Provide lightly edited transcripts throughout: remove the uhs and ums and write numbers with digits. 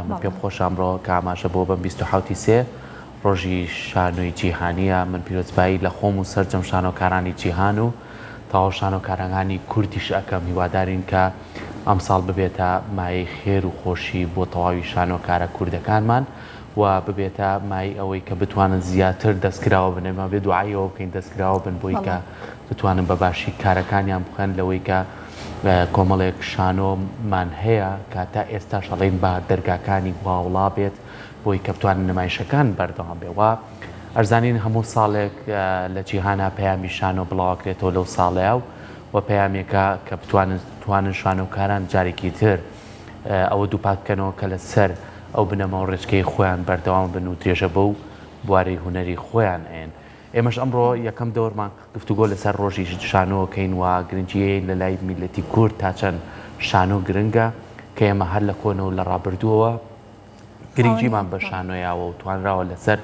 کارانمان من پێم خۆش ئەمڕۆ کە ئاماژە بۆ بەم 27 سێ ڕۆژی شانۆی جیهانیە من پیرۆزبایی لە خۆم و سەرجەم شانۆکارانی جیهان و تاوە شانۆکارەکانی کوردیش ئەەکەم هیوادارین کە ئەمساڵ ببێتە مای خێر و خۆشی بۆ تەواوی شانۆکارە کوردەکانمان و ببێتە مای ئەوەی کە بتوانن زیاتر دەستکراوە بنێمە بێ دوعایەوە بکەین دەستکراوە بن بۆی کە بتوانن بە باشی کارەکانیان بخەن لەوەی کە کۆمەڵێک شانۆمان هەیە کە تا ئێستا شەڵین بە دەرگاکانی باوڵا بێت بۆی کە بتوانن نمایشەکان بەردەوام بێەوە ئەرزانین هەموو ساڵێک لە جیهانە پەیامی شانۆ بڵاوکرێتەوە لەو ساڵەیە و پەیامێکە کە بتوانن شانۆکاران جارێکی تر ئەوە دووپات بکەنەوە کە لەسەر ئەو بنەمە و ڕێچکەی خۆیان بەردەوام بن و درێژە بە و بوارەی هوەری خۆیان ئێن ئێمەش ئەمڕۆ یەکەم دەوەرمان گفتوگۆ لەسەر ڕۆژی شانۆکەین و گرنگجیە لە لای میلەتی کورد تا چەند شانۆ گرنگە کە ئێمە هەر لە کۆنەوە لە ڕابردووەوە گرنگجیمان بە شانۆیاوە و توانراوە لەسەر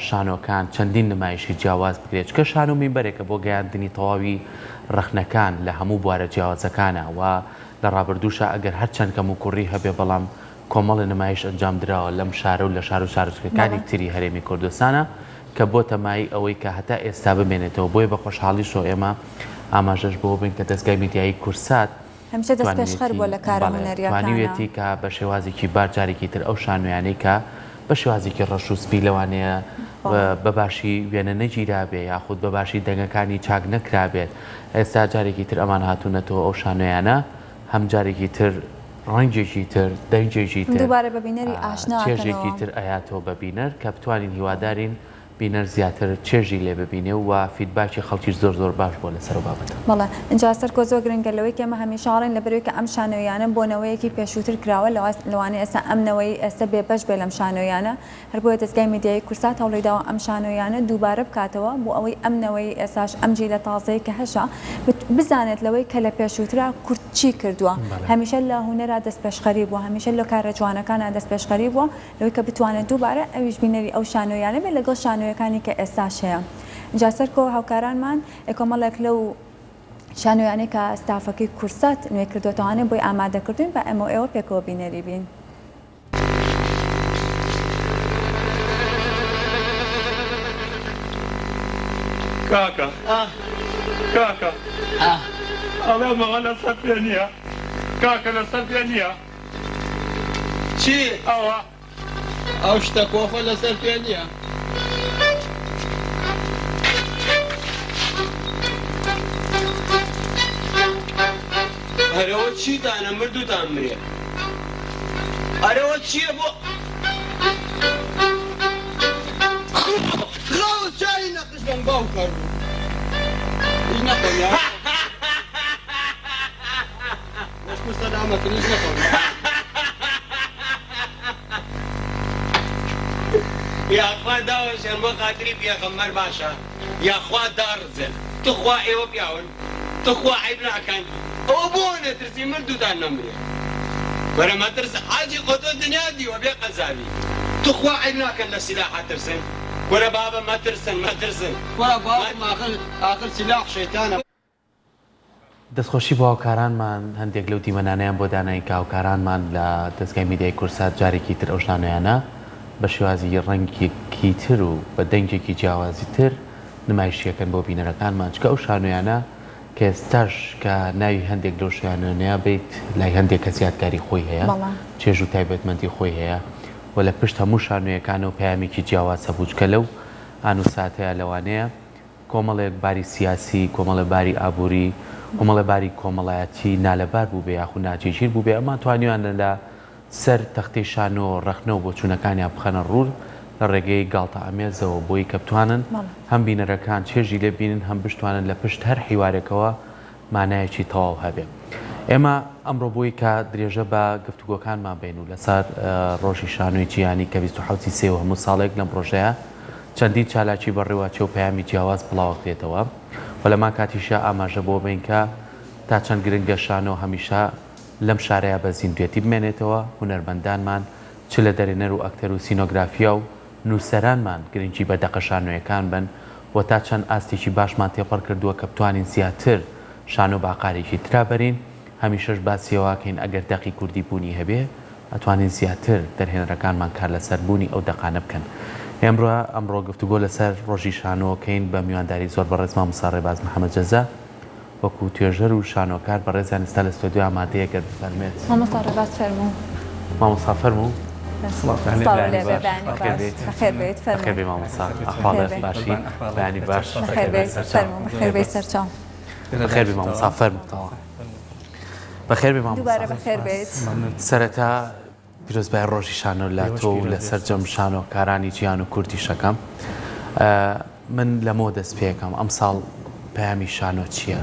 شانۆکان چەندین نمایشی جیاواز بکرێت کە شانۆ میبەرێکە بۆ گەیاندنی تەواوی ڕەخنەکان لە هەموو بوارە جیاوازەکانە و لە ڕابردووشە ئەگەر هەرچەند کەم و کوڕی هەبێ بەڵام کۆمەڵی نمایش ئەنجام درراوە لەم شارە و لە شار و شارچکەکانی تری هەرێمی کوردستانە کە بۆ تەمای ئەوەی کە هەتا ئێستا بمێنێتەوە بۆیە بە خۆشحاڵیشەوە ئێمە ئاماژەش بۆ بین کە دەستگای میدیایی کورسات هەمیشە دەست پێشخەر بۆ لە کارە هونەریەکانە توانیوێتی کە بە شێوازێکی بار جارێکی تر ئەو شانۆیانەی کە بە شێوازێکی ڕەش و سپی لەوانەیە بەباشی وێنە نەگیرابێ یاخود بەباشی دەنگەکانی چاک نەکرابێت ئێستا جارێکی تر ئەمان هاتوونەتەوە ئەو شانۆیانە هەم جارێکی تر ڕەنگێکی تر دەنگێکی تر دووبارە بە بینەری ئاشنا چێژێکی تر ئەیاتەوە بە بینەر کە بتوانین هیوادارین بینەر زیاتر چێژی لێ ببینێ و فیدباکی خەڵکیش زۆر باش بۆ لەسەر بابەتە بەڵێ اینجا سەرکۆ زۆر گرنگە لەوەی کە ئێمە هەمیشاڵین لەبەرەوەی کە ئەم شانۆیانە بۆنەوەیەکی پێشووتر کراوە لەوانەیە ئێستا ئەمنەوەی ئێستا بێبەش بێ لەم شانۆیانە هەر بۆیە دەستگای میدیایی کورسات هەوڵێداوە ئەم شانۆیانە دووبارە بکاتەوە بۆ ئەوەی ئەمنەوەی ئێساش ئەمجی لە تازەی کە هەشە بزانێت لەوەی کە لە پێشووترا کورد چی کردووە هەمیشە لە هونەرا دەست پێشخەری بووە هەمیشە لە کارە جوانەکانە دەست پێشخەری بووە لەوەی کە بتوانێت دووبارە ئەویش بینەری ئەو شانۆیانە بێت لەگەڵ شانۆیەکانی کە ئێستا هەیە اینجا سەرکۆ هاوکارانمان کۆمەڵێک لەو شانۆیانەی کە ستافەکەی کورسات نوێ کردوێتەوانێ بۆی ئامادەکردوین بە ئەمە ئێوە پێکەوە بینەری بین. کاکە کاکە ئەڵێمەوە لەسەر پێ نییە کاکە لەسەر پێ نییە چی؟ ئەو شتە کۆفە لەسەر پێ نییە هەرەوە چی دانە مردوتان مرێ هەرەوە چییە بۆ خڵاو چای نەقشتم باو کردو هیچ نەخۆم یا وەشکو سەلامەتن هیچ نەخۆم یاخوا داوەشێن بۆ خاتری پێغەمبەر باشە یاخوا داڕزن تخوا ئێوە پیاون تخوا عیب ناکەن ئەوە بۆ نەترسی مردوتان نەمرێ وەرە مەترسە حاجی خۆتۆ دنیا دیوە بێ قەزاوی تخوا عیب ناکەن لە سیلاحە ترسن وەرە بابە مەترسن وەرە باوەم ئاخر سیلاح شەیتانە دەستخۆشی بۆ هاوکارانمان هەندێک لەو دیمەنانەیان بۆ دانایی کە هاوکارانمان لە دەستگای میدیای کورسات جارێکی تر ئەو شانۆیانە بە شێوازی ڕەنگێکی تر و بە دەنگێکی جیاوازی تر نمایشیەکەن بۆ بینەرەکانمان چکە ئەو شانۆیانە کە ئێستاش کە ناوی هەندێک لەو شانۆیانەیە بێت لای هەندێک کە زیادکاری خۆی هەیە چێژ و تایبەتمەندی خۆی هەیە و لە پشت هەموو شانۆیەکانە و پەیامێکی جیاواز هەبوو چکە لەو ئانوساتەیە لەوانەیە کۆمەڵێک باری سیاسی کۆمەڵە باری ئابووری کۆمەڵە باری کۆمەڵایەتی نالەبار بوو بێ یاخود ناجێگیر بوو بێ ئەمە توانیوانە لە سەر تەختەی شانۆ ڕەخنەوە بۆ چوونەکانیان بخەنە ڕوور لە ڕێگەی گاڵتە ئامێزەوە بۆی کە بتوانن هەم بینەرەکان چێژی لێ بینن هەم بشتوانن لە پشت هەر حیوارێکەوە مانایەکی تەواو هەبێ ئێمە ئەمڕۆ بۆی کە درێژە بە گفتوگۆکانمان بین و لەسەر ڕۆژی شانۆی جیهانی کە 27 سێ و هەموو ساڵێک لەم ڕۆژەیە چەندین چالاکی بەڕێوەچێ و پەیامی جیاواز بڵاوەکرێتەوە و لەما کاتیشە ئاماژە بۆ بین کە تا چەند گرنگە شانۆ هەمیشە لەم شارەیە بە زیندوێتی بمێنێتەوە هونەرمەندانمان چ لە دەرێنەر و ئەکتەر و سینۆگرافیا و نووسەرانمان گرنگی بە دەقە شانۆیەکان بن و تا چەند ئاستێکی باشمان تێپەڕ کردووە کە بتوانین زیاتر شانۆ باقارێکی ترابەرین هەمیشەش باسیەوەکەین ئەگەر دەقی کوردی بوونی هەبێ ئەتوانین زیاتر دەرهێنەرەکانمان کار لەسەربوونی ئەو دەقانە بکەن. ئەمڕۆ گفتوگۆ لەسەر ڕۆژی شانۆکەین بە میوانداری زۆر بەڕێز مامۆستا ڕێباز محەممەد جەزا وەکو توێژەر و شانۆکار بەڕێزیان ئێستا لە ستۆدیۆ ئامادەیەکە بفەرمێت. مامۆستا ڕێباز فەرموو. مامۆستا فەرموو. بەخێر بێت خێر بێ مامۆستا ئەحواڵێت باشی بەیانی باش بەخێر بێت سەرچاو بەخێر بێ مامۆستا فەرمووتەوە بەخێر بێ مامۆستا دووبارە بەخێر بێت. سەرەتا پیرۆزبای ڕۆژی شانۆ لە تۆ و لە سەرجەم شانۆکارانی جیهان و کوردیشەکەم من لەمەوە دەست پێەکەم ئەم ساڵ پەیامی شانۆ چییە؟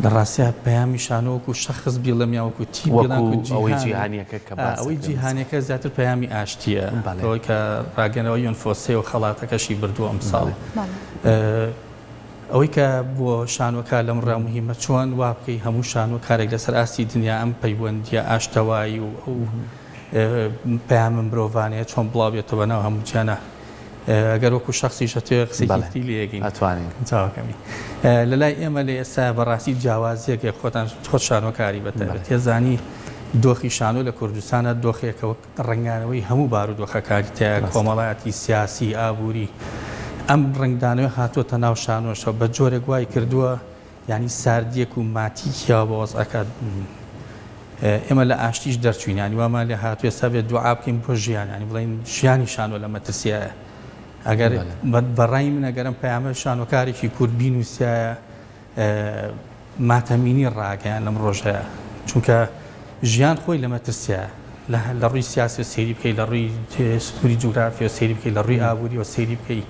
لە ڕاستیە پەیامی شانۆوەکو شەخص بیڵم یاوەکو تی ئەوەی جیهانیەکە کە ئەوەی جیهانەکە زیاتر پەیامی ئاشتیە ئەوەی کە ڕاگەنەوە یۆنفۆسێ و خەڵاتەکەشی بردووە ئەم ساڵ ئەوەی کە بۆ شانۆکە لەم ڕامهمە چۆن وا بکەی هەموو شانۆ کارێک لەسەر ئاستی دنیا ئەم پەیوەندیە ئاشتەوایی و ئەو پەیامم مرۆڤانەیە چۆن بڵاوێتەوە ناو هەموو جیانە ئەگەر وەکو شخصیشە توێ قسەی لێگەین ئەتوانین چاوەکەمی لە لای ئێمە لە ئێستا بەڕاستی جیاوازیەکە خۆت شانۆکاری بەتەبێت تێزانی دۆخی شانۆ لە کوردستانە دۆخێکەوە ڕنگانەوەی هەموو بارودۆخەکاری تایە کۆمەڵایەتی سیاسی ئابووری ئەم ڕنگدانەوە هاتووەتە ناو شانۆشەوە بە جۆرێک وای کردووە ینی ساردیەک و ماتیکیا بە وەزعەکە ئێمە لە ئاشتیش دەرچوینانی وامان لێ هاتووە ئێستا بێت دوعا بکەین بۆ ژیانانی بڵین ژیانی شانۆ لە مەترسیایە ئەگەر بەڕای من ئەگەرم پەیامە شانۆکارێکی کورد بینوسایە ماتەمینی ڕاگەیان لەم ڕۆژەیە چونکە ژیان خۆی لە مەترسیایە لە ڕووی سیاسی و سەیری بکەی لە ڕووی سووری جوگرافی و سەیری بکەی لە ڕووی ئابووری و سەیری بکەی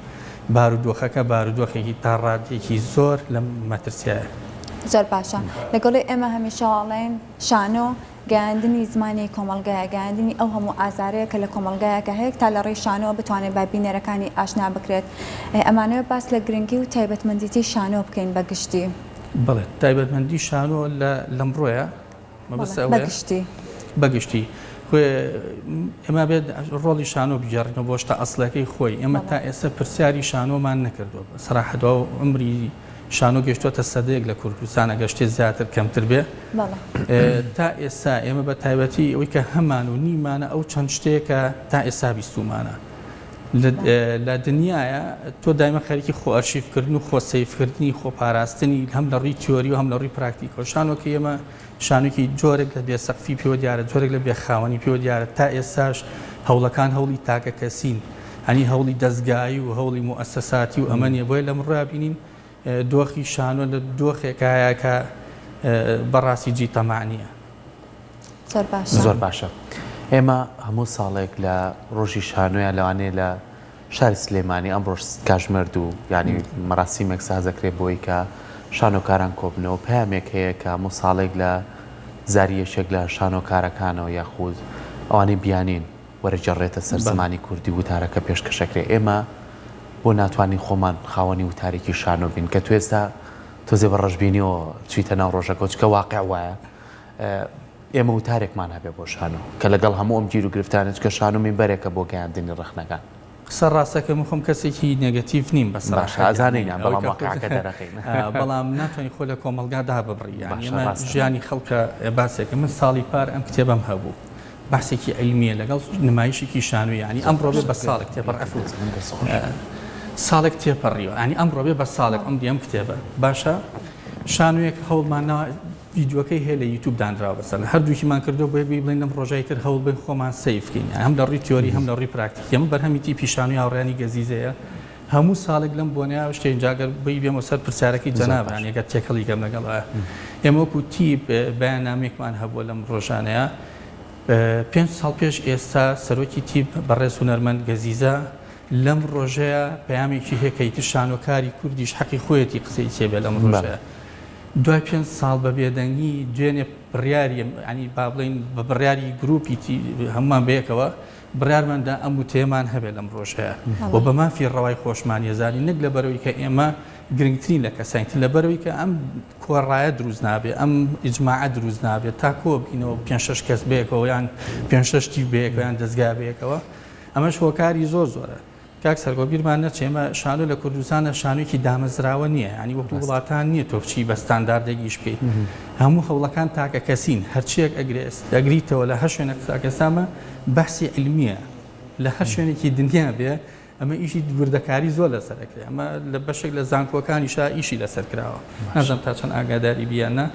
بارودۆخەکە بارودۆخێکی تا ڕادێکی زۆر لە مەترسیایە. زۆر باشە لەگەڵی ئێمە هەمیشەڵێن شانۆ گەیاندنی زمانی کۆمەلگایە گەیاندنی ئەو هەموو ئازارەیە کە لە کۆمەلگایەکە هەیە تا لە ڕێی شانۆ بتوانێت با بینەرەکانی ئاشنا بکرێت ئەمانەوە باس لە گرنگی و تایبەتمەندیتی شانۆ بکەین بەگشتی. بڵێ تایبەتمەندی شانۆ لەمڕۆیە بەگشتی ئێمە بێت ڕۆڵی شانۆ بگەڕێنەوە بۆ شتە ئەسڵەکەی خۆی ئێمە تا ئێستا پرسیاری شانۆمان نەکردووە سەراحەتەوە ئەمری شانۆ گەشتوتە سەدەیەک لە کوردستانە گەشتێ زیاتر کەمتر بێ تا ئێستا ئێمە بە تایبەتی ئەوەی کە هەمان و نیمانە ئەو چەند شتێکە تا ئێستا بیستومانە لە دنیاە تۆ دایمە خەریکی خۆ ئەرشیفکردن و خۆ سەیفکردنی خۆ پاراستنی هەم لە ڕووی تیۆری و هەم لە ڕووی پراکتیکۆ شانۆکە ئێمە شانۆکی جۆرێک لە بێسەقفی پێوە دیارە جۆرێک لە بێخاوەنی پێوە دیارە تا ئێستاش هەوڵەکان هەوڵی تاکە کەسین هەنی هەوڵی دەستگایی و هەوڵی موئەسسەساتی و ئەمەنیە بۆیە لەم ڕابینین دۆخی شانۆ لە دۆخێکایە کە بەڕاستی جی تەمانیە. زۆر باشە ئێمە هەموو ساڵێک لە ڕۆژی شانۆیان لەوانەیە لە شاری سلێمانی ئەم ڕۆژ کاژمێرد و ینی مەراسیمێک سازەکرێت بۆی کە شانۆکاران کۆبنەوە پەیامێک هەیە کە هەموو ساڵێک لە زاریەشێک لە شانۆکارەکانەوە یاخود ئەوانەی بیانین وەرەجێڕێتە سەر زمانی کوردی وتارەکە پێشکەشەکرێ ئێمە بۆ ناتوانین خۆمان خاوەنی وتارێکی شانۆ بین کە تو ئێستا تۆزێ بە ڕژبینیەوە چیتە ناو ڕۆژەکە چکە واقع وایە ئێمە وتارێکمان هەبێ بۆ شانۆ کە لەگەڵ هەموو ئەم گیر و گرفتانت کە شانۆ میبەرێکە بۆ گەیاندنی ڕخنەکان قسە ڕاستەکە مخۆم کەسێکی نێگەتیڤ نیم بەسازانینیان بەڵام واقعەکە دەرەخین بەڵام ناتوانانی خۆ لە کۆمەلگادا ببڕی ئێمە ژیانی خەڵکە باسێکە من ساڵی پار ئەم کتێبم هەبوو باسێکی عیلمیە لەگەڵ نمایشێکی شانۆ ینی ئەمڕۆ بێ بە ساڵێک تێپەڕ ساڵێک تێپەڕیەوە ینی ئەمڕۆ بێ بە ساڵێک ئەم دیەم کتێبە باشە شانۆیەک هەوڵمانەوە ڤیددیوەکەی هەیە لە یوتیوب دانراوە بەسەر هەردووکیمان کردو بۆ بڵین لەم ڕۆژای تر هەوڵ بن خۆمان سەیفکەین هەم لە ڕووی تیۆری هەم لە ڕووی پراکتیک ئێمە بەرهەمی تیپی شانۆی هاوڕێیانی گەزیزەیە هەموو ساڵێک لەم بۆنیا شتێن جاگەر بی بێمە سەر پرسیارەکەی جەنابان یەکە تێکەڵی گەم لەگەڵە ئێمە وەکو تیپ بەیاننامێکمان هەبووە لەم ڕۆژانەیە 5 ساڵ پێش ئێستا سەرۆکی تیپ بەڕێز هونەرمەند گەزیزە لەم ڕۆژەیە پەیامێکی هەیەکەیتر شانۆکاری کوردیش حەقی خۆیەتی قسەی چێبێ لەم ڕۆژەیە دوای 5 ساڵ بە بێدەنگی دوێنێ بڕیاری ئەنی با بڵین بە بڕیاری گروپی هەمومان بەیەکەوە بڕارماندا ئەم وتێمان هەبێت لەم ڕۆژەیە بۆ بە مافی ڕەوای خۆشمان ێزانی نەک لە بەرەوەی کە ئێمە گرنگترین لە کەسانیتر لە بەرەوەی کە ئەم کۆڕایە دروست نابێت ئەم ئیجماعە دروست نابێت تا کۆ بکەینەوە 5-6 کەس بەیەکەوە یان 5-6 تیپ بەیەکەوە یان دەستگا بەیەکەوە ئەمەش هۆکاری زۆرە کاک سەرگۆ بیرمان نەچێمە شانۆ لە کوردستانە شانوویکی دامەزراوە نییە ینی وەکو وڵاتان نییە تۆ بچی بە ستانداردێکیش بکەیت هەموو هەوڵەکان تاکە کەسین هەرچیەک ئەگریتەوە لە هەر شوێنە قساکەسامە بەحسی علمیە لە هەر شوێنێکی دنیا بێ ئەمە ئیشی وردەکاری زۆر لەسەرەکرێ ئەمە لە بەشێک لە زانکۆکانیشا ئیشی لەسەر کراوە نازانم تا چەند ئاگاداری بیانە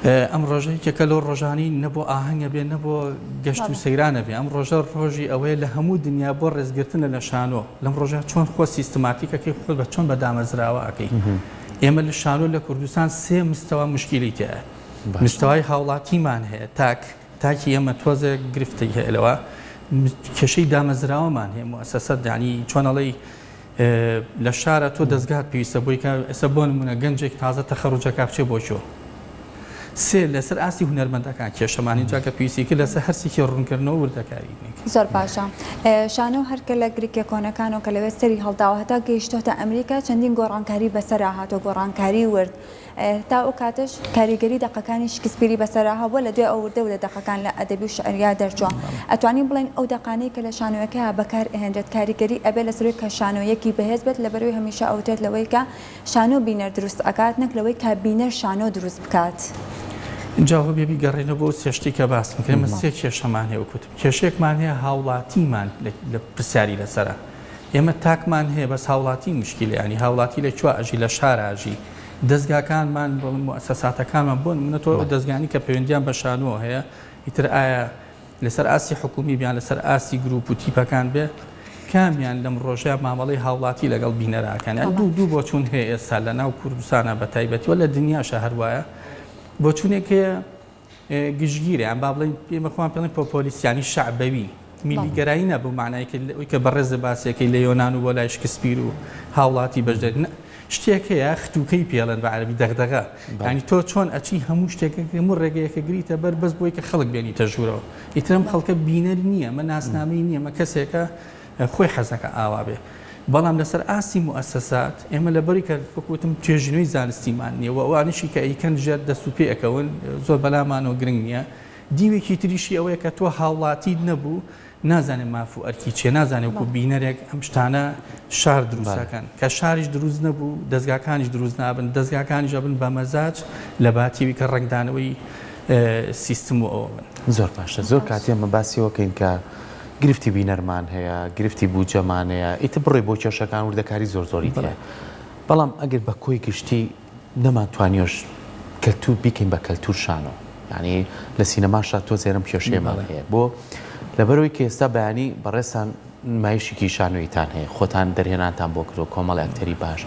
ئەم ڕۆژەی کەکە لەو ڕۆژانی نەبوو ئاهەنگە بێ نەبوو گەشت و سەیرانە بێ ئەم ڕۆژە ڕۆژی ئەوەیە لە هەموو دنیا بۆ ڕێزگرتنە لە شانۆ لەم ڕۆژە چۆن خۆ سیستماتیکەکەی خۆت بە چۆن بە دامەزراوە ئەەکەی ئێمە لە شانۆ لە کوردستان سێ مستەوە مشکلی تایە مستەوای هاوڵاتیمان هەیە تاکی ئێمە تۆزە گرفتی هەیەلەوە کێشەی دامەزراوەمان هەیە موسەسەت ینی چۆنەڵی لە شارە تۆ دەستگات پێویستە بۆی کە ئێستا بۆ نمونە گەنجێک تازە تەخەڕوجەکە بچێ بۆ چۆ سێ لەسەر ئاسی هونەرمەندەکان کێشەمانی جاکە پێویستی کرد لەسەر هەرسێکی ڕوونکردنەوە وردەکاری زۆر باشە شانۆ هەرکە لە گریکە کۆنەکان و کە لەوێ سەری هەڵداوە هەتا گەیشتۆتە ئەمریکا چەندین گۆڕانکاری بەسەرا هاتۆ گۆڕانکاری ورد تا ئەو کاتش کاریگەری دەقەکانی شکسپیری بەسەرا بووە لە دوێ ئەو وردە و لە دەقەکان لە ئەدەبی و شعریا دەرچووە ئەتوانین بڵێن ئەو دەقانەی کە لە شانۆیەکە بەکار ئەهێنرێت کاریگەری ئەبێ لەسەروی کە شانۆیەکی بەهێز بێت لەبەروی هەمیشە ئەوتێت لەوەی کە شانۆ بینەر دروست ئەکات نەک لەوەی کە بینەر شانۆ دروست بکات. اینجا بێبی گەڕێنە بۆ سێشتی کە باس میکرێمە سێ کێشەمان هەیە وکوتم کێشێکمان هەیە هاوڵاتیمان لە پرسیاری لەسەرە ئێمە تاکمان هەیە بەس هاوڵاتی مشکلە ینی هاوڵاتی لە کوێ ئەژی لە شاراژی دەستگاکانمان مؤسساتەکانمان بۆن منە تۆ دەستگانی کە پەیوەندیان بە شانۆ هەیە ئیتر ئایا لەسەر ئاسی حکومی بیان لەسەر ئاسی گروپ و تیپەکان بێ کامیان لەم ڕۆژەیە مامەڵی هاوڵاتی لەگەڵ بینەراکان دوو بۆ چوون هەیە ئێستا لە ناو کوردستانە بە تایبەتیوە لە دنیاشە هەروایە بۆ چونێکە گشتگیرە ئەم با بڵین پێمە خۆیان پێڵین پۆپۆلیسیانی شعبەوی میلیگەرایی نەبوو معنایکە ئەوی کە بەڕێزە باسیەکەی لە یۆنان و بۆ لای شکسپیر و هاوڵاتی بەشدەر شتێک هەیە ختوکەی پێڵێن بە عەرەبی دەغدەغە ینی تۆ چۆن ئەچی هەموو شتێکەکە هەموو ڕێگەیەکە گریتە بەر بەس بۆی کە خەڵک بێنیتە ژوورەوە ئیترم خەڵکە بینەر نییە مە ناسنامەی نییە مە کەسێکە خۆی حەزەکە ئاوا بێ بەڵام لەسەر ئاسی موسسات ئێمە لەبەری کە وەکوتم توێژینەوەی زانستیمان نییە و ئەوانشی کە ئەیکەن ژێر دەست و پێ ئەەکەون زۆر بەلامانەوە گرنگ نییە دیوێکی تریشی ئەوەیە کە تۆ هاوڵاتی نەبوو نازانێت ماف و ئەرکی چێ نازانێت وەکو بینەرێک ئەم شتانە شار دروستەکەن کە شاریش دروست نەبوو دەستگاکانیش دروست نابن دەستگاکانیش بن بە مەزاج لە باتیوی کە ڕنگدانەوەی سیستم و ئەوە بن زۆر باشە زۆر کاتی ئەمە باسیەوەکەین کە گرفتی بینەرمان هەیە گرفتی بوجەمان هەیە ئیتر بڕێ بۆ کێشەکان وردەکاری زۆر زۆری هەیە بەڵام ئەگەر بە کۆی گشتی نەماتوانیۆش کەلتور بیکەین بە کەلتور شانۆ یعنی لە سینەماشا تۆ زێرم کێشەیەمان هەیە بۆ لەبەرەوەی کە ئێستا بەیانی بەڕێستان نمایشێکی شانۆیتان هەیە خۆتان دەرهێنانتان بۆ کردو کۆمەڵ ئەکتەری باش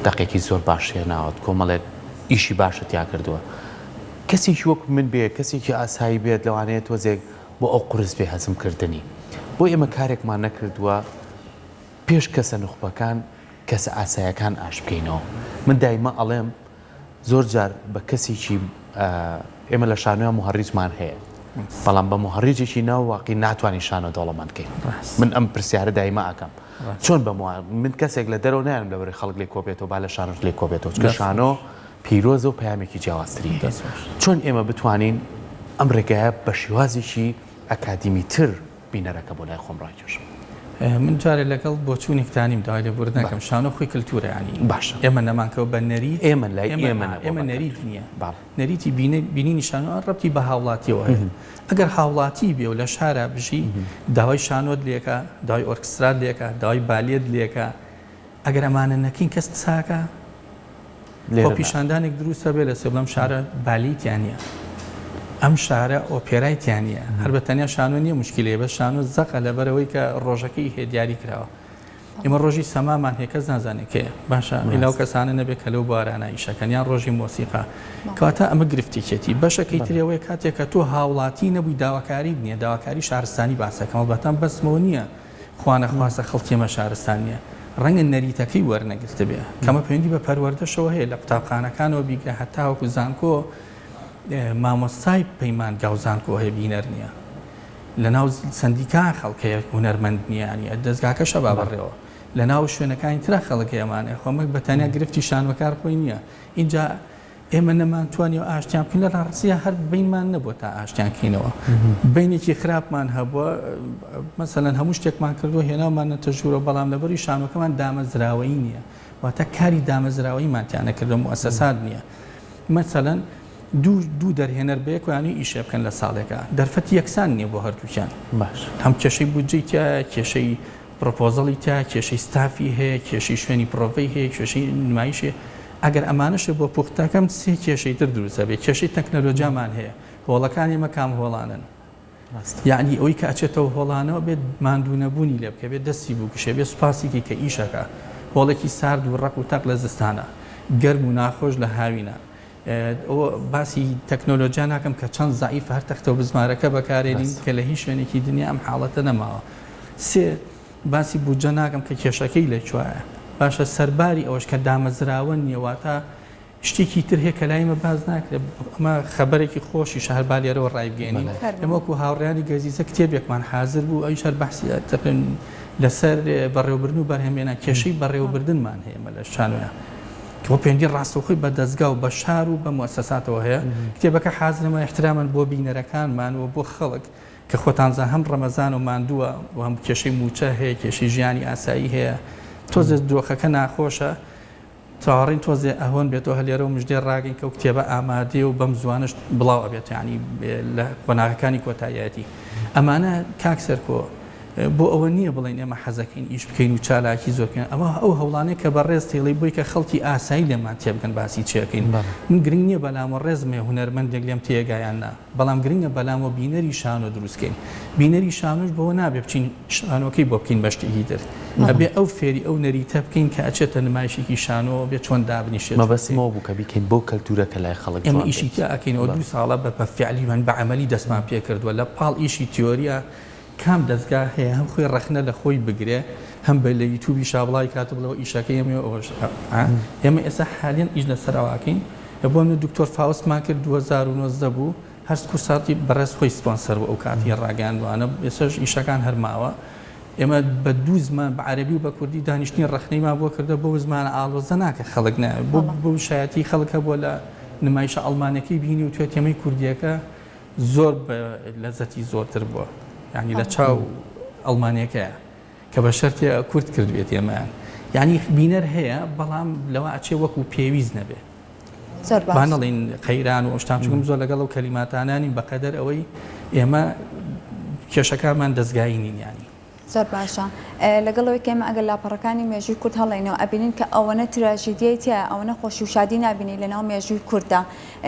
دەقێکی زۆر باش هێناوت کۆمەڵێک ئیشی باشت یا کردووە کەسێکی وەک من بێ کەسێکی ئاسایی بێت لەوانەیە تۆزێک بۆ ئەو قورس بێ هەزمکردنی بۆ ئێمە کارێکمان نەکردووە پێش کەسە نخبەکان کەسە ئاسایەکان ئاش بکەینەوە من دایمە ئەڵێم زۆر جار بە کەسێکی ئێمە لە شانۆیان مهەڕیجمان هەیە بەڵام بە مهەڕیجێکی ناوواقی ناتوانین شانۆ دەوڵەمەند بکەین من ئەم پرسیارە دایمە ئەکەم چۆن بە من کەسێک لە دەرەوە نایانم لەبەری خەڵک لێ کۆبێتەوە با لە شانۆش لێ کۆبێتەوە چکە شانۆ پیرۆزە و پەیامێکی جیاوازتری هەیە چۆن ئێمە بتوانین ئەم ڕێگایە بە شێوازێکی ئەکادیمی تر بینەرەکە بۆ لای خۆم ڕاکێشم من جارێ لەگەڵ بۆ چوونێکتانیم داوای لێ بورد نەکەم شانۆ خۆی کەلتورە ینی باشە ئێمە نەمانکەوە بە نەریت ئێمە لای ئێمە نەریت نییە نەریتی بینینی شانۆ ڕەبتی بە هاوڵاتیەوە هەیە ئەگەر هاوڵاتی بێ و لە شارە بژی داوای شانۆت لێکە داوای ئۆرکسترات لێکە داوای بالێت لێکە ئەگەر ئەمانە نەکەین کەس قساکە بۆ پیشاندانێک دروستە بێ لە سێ بڵم شارە بالیتیان نیە ئەم شارە ئۆپێرایتیانە هەر بە تەنیا شانۆ نییە مشکلەیە بە شانۆ زەقە لەبەرەوەی کە ڕۆژەکەی هەیە دیاری کراوە ئێمە ڕۆژی سەمامان هەیە کەس نازانێت کێ باشە ئیلاو کەسانە نەبێت کە لەو بارانە ئیشەکەنیان ڕۆژی مۆسیقا کەواتە ئەمە گرفتێکێتی بەشەکەی ترەوەی کاتێک کە تۆ هاوڵاتی نەبووی داواکاری بنیە داواکاری شارستانی باسەکەمە بەتەم بەسمەوە نییە خوانە خواسە خەڵکیێمە شارستان نیە ڕەنگە نەریتەکەی وەرنەگرتە بێ کەمە پەیوەندی بە پەروەردەشەوە هەیە لە قوتابخانەکانەوە بیگرە هەتاوەکو زانکۆ مامۆستای پەیمان گاوزانکۆ هەیە بینەر نییە لە ناو سندیکان خەڵکەیە هونەرمەند نییانی دەستگاکەشە با بڕێەوە لە ناو شوێنەکانی ترە خەڵک ئێمانێ خۆمەک بە تەنیا گرفتی شانوەکار خۆی نییە اینجا ئێمە نەمانتوانی و ئاشتیان بکەین لە ڕاستیە هەر بینمان نەبووە تا ئاشتیان کەینەوە بینێکی خراپمان هەبووە مەسەلەن هەموو شتێکمان کردووە هێناومانەتە ژوورە بەڵام لەبەری شانۆکەمان دامەزراوەی نییە واتە کاری دامەزراوەیمانتیان نەکردە مؤسسات نییە مەسەلەن دوو دەرهێنەر بەیەک وانی ئیشێ بکەن لە ساڵێکە دەرفەت یەکسان نییە بۆ هەردووکیان باش هەم کێشەی بودجەی تیا کێشەی پرۆپۆزەڵی تا کێشەی ستافی هەیە کێشەی شوێنی پرۆڤەی هەیە کێشەی نمایشێ ئەگەر ئەمانەش بۆ پوختەکەم سێ کێشەی تر دروستە بێت کێشەی تەکنەلۆجیامان هەیە هۆڵەکانی ئێمە کام هۆڵانن یعنی ئەوەی کە ئەچێتەوە هۆڵانەوە بێت ماندوونەبوونی لێ بکە بێت دەستی بوو کشێ بێت سوپاسێکی کە ئیشەکە هۆڵێکی سارد و ڕق و تەق لە زستانە گەرم و ناخۆش لە هاوینە باسی تەکنۆلۆجیا ناکەم کە چەند زعیف هەر تەختەوە بزمارەکە بەکارێنین کە لە هیچ شوێنێکی دنیا ئەم حاڵەتە نەماوە سێ باسی بودجە ناکەم کە کێشەکەی لەکوایە باشە سەرباری ئەوەش کە دامەزراوە نیەواتە شتێکی تر هەیە کە لایمە باز ناکرێت ئەمە خەبەرێکی خۆشی شەهربالێرەوە ڕایبگەێنین ئەمەکو هاوڕیانی گەزیزە کتێبێکمان حاضر بوو ئەوی شەر بەحسی تقرن لەسەر بەڕێوەبردن و بەرهەمێنە کێشەی بەڕێوەبردنمان هەیە مە لە شانوە کە پێنجی ڕاستەوخۆی بە دەستگا و بە شار و بە مؤسساتەوە هەیە کتێبەکە حازرمە احترامن بۆ بینەرەکانمان و بۆ خەڵک کە خۆتانزان هەم ڕەمەزان و ماندووە و هەم کێشەی موچە هەیە کێشەی ژیانی ئاسایی هەیە تۆزێ دۆخەکە ناخۆشە چاوەڕین تۆزێ ئەهۆن بێتەوە هەلێرە و مژدێ ڕاگەین کە و کتێبە ئامادێ و بەم زوانش بڵاو ئەبێت ینی لە قۆناغەکانی کۆتاییەتی ئەمانە کاک سەرکۆ بۆ ئەوە نییە بڵین ئێمە حەزەکەین ئیش بکەین و چالاکی زۆرکەین ئەوە ئەو هەوڵانەیە کە بە ڕێز تێڵی بۆی کە خەڵکی ئاسایی لێمان تێبگەن باسی چێەکەین من گرنگ نییە بەلامە ڕێزمێ هونەرمەندێک لێم تێگایاننا بەڵام گرنگە بەلامەوە بینەری شانۆ دروستکەین بینەری شانۆش بەوە نابێ بچین شانۆکەی بۆ بکەین بەشتێکی تر ئەبێ ئەو فێری ئەو نەریتە بکەین کە ئەچێتە نمایشێکی شانۆ بێ چۆن دابنیشێت مەبەستمەوە بوو کە بیکەین بۆ کەلتورەکە لای خەڵک ئێمە ئیشی تیا ئەکەینەوە 2 ساڵە بە فعلی من بە عەمەلی دەستمان پێ کردووە لە پاڵ ئیشی تیۆریە کام دەستگا هەیە هەم خۆی ڕەخنە لە خۆی بگرێ هەم بە لە یوتیوبی شابڵای کاتە بڵەوە ئیشەکە ئێمە ئێستا حالێن ئیش لەسەرواکەین بۆ من دکتۆر فاوسمان کرد 2019 بوو هەر کورساتی بەڕێز خۆی سپۆنسەر بوو ئەو کاتی ڕاگەاندوانە ئێستاش ئیشەکان هەرماوە ئێمە بە 2 زمان بە عەرەبی و بە کوردی دانیشتنی ڕەخنەیمان بۆ کردە بۆ زمانە ئاڵۆزە ناکە خەڵک نایە بۆ شایەتی خەڵکە بۆ لە نمایشە ئەڵمانەکەی بینی و توێ تێمەی کوردیەکە زۆر بە لەزەتی زۆرتر بووە یعنی لە چاو ئەڵمانیەکەیە کە بە شەرتێ کورد کردوێت ئێمەیان یعنی بینەر هەیە بەڵام لەوە ئەچێ وەکو پێویست نەبێ بانەڵین قەیران و ئەشتان چکم زۆر لەگەڵ و کەلیماتانانی بەقەدەر ئەوەی ئێمە کێشەکانمان دەستگایی نین ینی زۆر باشە لەگەڵەوەی کێمە ئەگەر لاپەڕەکانی مێژووی کورد هەڵێنەوە ئەبینین کە ئەوەنە تراژیدیای تایە ئەوەنە خۆشی و شادی نابینی لەناو مێژووی کووردا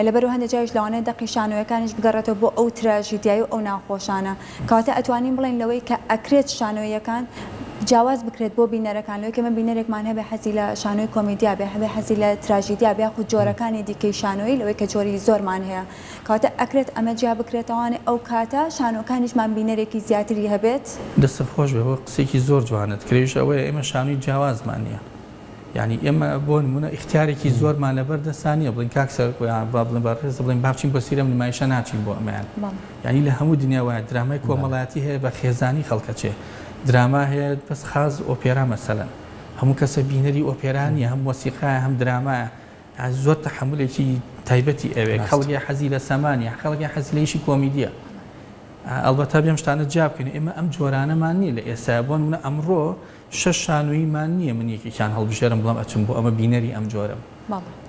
لەبەرەوە هەندێک جاریش لەوانەیە دەقی شانۆیەکانیش بگەڕێتەوە بۆ ئەو تراژیدیای و ئەو ناخۆشانە کەواتە ئەتوانین بڵین لەوەی کە ئەکرێت شانۆیەکان جیاواز بکرێت بۆ بینەرەکان لەوەی کەمە بینەرێکمان هەبێ حەزی لە شانۆی کۆمیدیا بێ هەبێ حەزی لە تراژیدیا بێ خود جۆرەکانی دیکەی شانۆی لەوەی کە جۆری زۆرمان هەیە کەواتە ئەکرێت ئەمە جیا بکرێتەوانێ ئەو کاتە شانۆکانیشمان بینەرێکی زیاتری هەبێت دەستە خۆش بێ بۆ قسێکی زۆر جوانت کرێش ئەوەیە ئێمە شانۆی جیاوازمان نییە یعنی ئێمە بۆ نمونە اختیارێکی زۆرمان لەبەر دەستانیە بڵین کاک سەرکۆیان با بڵین بەڕێز بڵین با بچین بۆ سیرەم نمایشە ناچین بۆ ئەمەیان یعنی لە هەموو دنیا وایە درامای کۆمەڵایەتی هەیە بە خێزانی خەڵکەچێ دراما هەیە بەس خاز ئۆپێرا مەسەلەن هەموو کەسە بینەری ئۆپێرانیە هەم وەسیقایە هەم درامایە زۆر تەحملێکی تایبەتی ئەوێ خەڵکی حەزی لە سەمانیە خەڵکی حەزی لە ئیشی کۆمیدیە ئەلبەتە بێم شتانە جیا بکەین ئێمە ئەم جۆرانەمان نییە لە ئێستا بۆ نمونە ئەمڕۆ 6 شانۆیمان نییە من یەکێکیان هەڵبژێرم بڵام ئەچم بۆ ئەمە بینەری ئەم جۆرم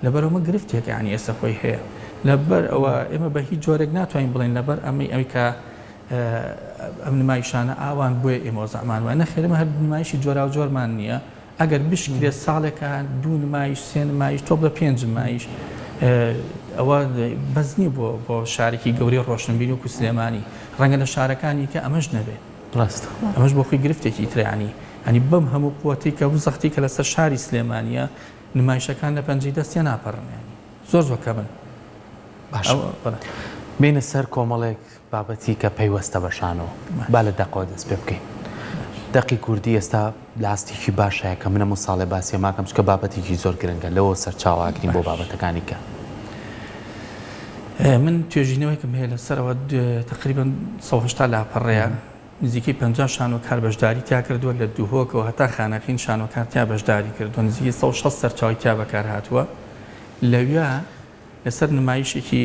لەبەرەوەمە گرفتێک ینی ئێستا خۆی هەیە لەبەر ئەوە ئێمە بە هیچ جۆرێک ناتوانین بڵین لەبەر ئەمەی کە ئەم نمایشانە ئاوان بۆیە ئێمە زەمان وای نەخێرمە هەر نمایشی جۆرا و جۆرمان نییە ئەگەر بشکرێت ساڵێکان 2 نمایش 3 نمایش تۆ بڵە 5 نمایش ئەوە بەس نییە بۆ شارێکی گەوری ڕۆشنبیری و سلێمانی ڕەنگە لە شارەکانی کە ئەمەش نەبێت ڕاست ئەمەش بۆ خۆی گرفتێکی ترانی ئەنی بەم هەموو قووەتی کە و زەختی کە لەسەر شاری سلێمانیە نمایشەکان لە پەنجەی دەستیان ناپەڕنیانی زۆر کە من باش بینە سەر کۆمەڵێک بابەتی کە پەیوەستە بەشانەوە با لە دەقەوە دەست پێ بکەین دەقی کوردی ئێستا لاستێکی باشایە کە منە ساڵێ باسی ماکەم چکە بابەتێکی زۆر گرنگە لەوە سەرچاواگرین بۆ بابەتەکانی کە من توێژینەوەیکم هەیە لەسەرەوە تقریبا 180 لاپەڕەیە نزیکەی 50 شانۆکار بەشداری تیا کردووە لە دووهۆکەوە هەتا خانەکەین شانۆکار تیا بەشداری کردووە نزیکەی 160 سەرچاوی تیا بەکار هاتووە لەویا لەسەر نمایشێکی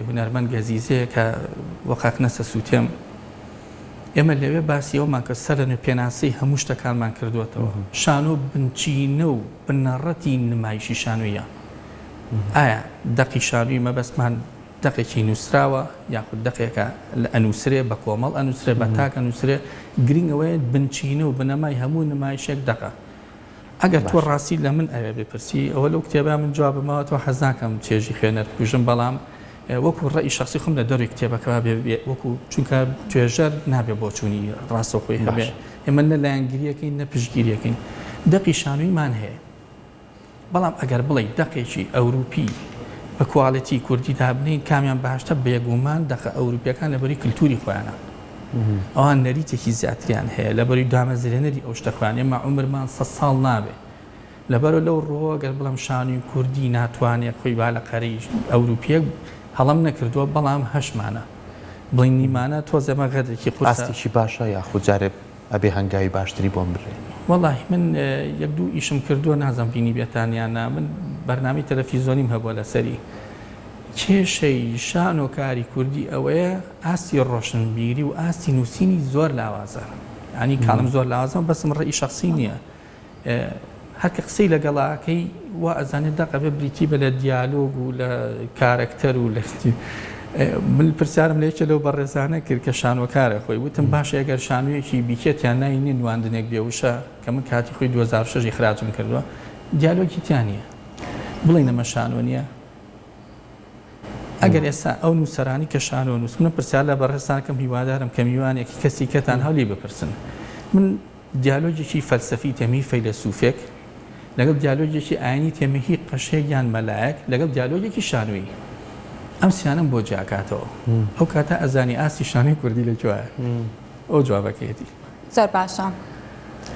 هونەرمەند گەزیزەیە کە وەقاک نەسە سووتێم ئێمە لەوێ باسی ئەومان کە سەر لە نوێپێناسەی هەموو شتەکانمان کردوێتەوە شانۆ بنچینە و بنەڕەتی نمایشی شانۆیە ئایا دەقی شانووی مەبەستمان دەقێکی نووسراوە یاخود دەقێکە لە ئەنووسرێ بە کۆمەڵ ئەنووسرێ بە تاک ئەنووسرێ گرنگەوەیە بنچینە و بنەمای هەموو نمایشێک دەقە ئەگەر تۆ ڕاستی لە من ئەوێ بپرسی ئەوە لەو کتێبە من جوابمەوە تۆ حەزناکەم چێژی خوێنەر کوژم بەڵام وەکو ڕێی شخصی خۆم لە دەروی کتێبەکەەوە وەکو چونکە توێژەر نابێ بۆ چوونی ڕاستەخۆی هەبێ ئێمە نە لایەنگیریەکەین نە پشتگیریەکەین دەقی شانوویمان هەیە بەڵام ئەگەر بڵێ دەقێکی ئەوروپی بە کواڵەتی کوردی دابنین کامیان باشتە بێگومان دەقە ئەوروپیەکان لەبەری کللتوری خۆیانە ئەوان نەریتێکی زیاتریان هەیە لەبەری دامەزرێنەری ئەو شتەخوان ئێمە عومرمان 100 ساڵ نابێ لەبەرەوە لەو ڕۆ گەر بڵم شانوی کوردی ناتوانێت خۆی با لە قەرەی ئەوروپیەک هەڵم نەکردووە بەڵام هەشمانە بڵینیمانە تۆزەمە غەدێکی قاستێکی باشە یاخود جارێ ئەبێ هەنگاوی باشتری بۆم بڕێ وەڵاهی من یەک دوو ئیشم کردووە نازم بینی بێتانیانە من بەرنامەی تەلەڤیزۆنیم هەبووە لەسەری کێشەی شان و کاری کوردی ئەوەیە ئاستی ڕۆشنبیری و ئاستی نووسینی زۆر لاوازە ینی کاڵم زۆر لاوازە بەسم ڕێی شخصی نییە هەرکە قسەی لەگەڵاکەی وا ئەزانێت دەقەبێ بریتی بە لە دیالۆگ و لە کارکتەر و لە من پرسیارم لێکە لەو بەڕێزانە کرد کە شانۆکارە خۆی وتم باشە ئەگەر شانوویەکی بیکێتیان ناینی نواندنێک بێوشە کە من کاتی خۆی 2006 خراجم کردووە دیالۆگی تیانە بڵێ نەمە شانۆ نییە ئەگەر ئێستا ئەو نووسەرانی کە شانۆ نووس من پرسیار لە بەڕێزانکەم هیوادارم کە میوانێکی کەسی کەتان هەولی بپرسن من دیالۆجێکی فەلسەفی تێمی فەیلسوفێک لەگەڵ دیالۆجێکی ئاینی تێمەهی قەشەیەک یان مەلایەک لەگەڵ دیالۆجێکی شانووی ئەم سیانم بۆ جیاکاتەوە ئەو کاتە ئەزانی ئاستی شانوی کوردی لەکوایە ئەو جوابەکەیەتی زۆر باشە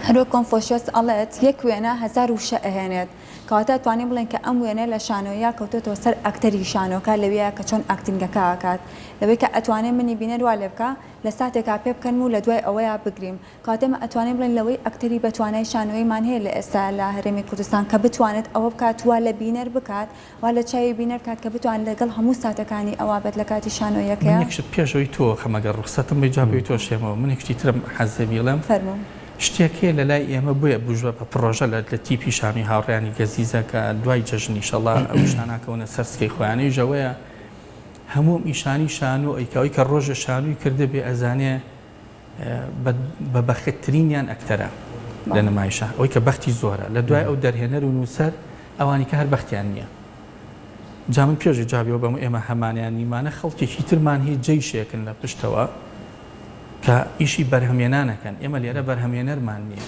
هەروە کۆنفۆشیۆس ئەڵێت یەک وێنە 1000 وشە ئەهێنێت کەواتە توانین بڵێن کە ئەم وێنە لە شانۆیە کەوتێتەوە سەر ئەکتەری شانۆکە لەوەیە کە چۆن ئەکتینگەکە ئاکات لەوەی کە ئەتوانێت منی بینەر وا لێ بکە لە ساتێکا پێ بکەن و لە دوای ئەوەیە بگریم کاتێمە ئەتوانین بڵێن لەوەی ئەکتەری بەتوانای شانۆیمان هەیە لە ئێستا لە هەرێمی کوردستان کە بتوانێت ئەوە بکات وا لە بینەر بکات وا لە چاوی بینەر کات کە بتوان لەگەڵ هەموو ساتەکانی ئەوە بێت لە کاتی شانۆیەکەیە یەکشت پێشەوەی تۆ خەمەگەر ڕخسەتم بەجابی تۆ شێمەوە من یەکشتی ترم حەزەبی لەم فەرموو شتێکێ لە لای ئێمە بووە بژوە بە پرۆژە لە تیپی شانی هاوڕیانی گەزیزە کە دوای جەژنی شەڵا ئەو شاناکەونە سەرسکەی خۆیانەی ژەوەیە هەموو ئیشانی شانۆ ئەیکەوەی کە ڕۆژە شانووی کردە بێ ئەزانێ بە بەختترینیان ئەکتەرە لە نمایشە ئەوەی کە بەختی زۆرە لە دوای ئەو دەرهێنەر و نووسەر ئەوانی کە هەر بەختیان نییە جا من پێشی جابیەوە بەم ئێمە هەمانیان نیمانە خەڵکێکی ترمان هی جێیشێکن لە پشتەوە کە ئیشی بەرهەمێنانەکەن ئێمە لێرە بەرهەمێنەرمان نییە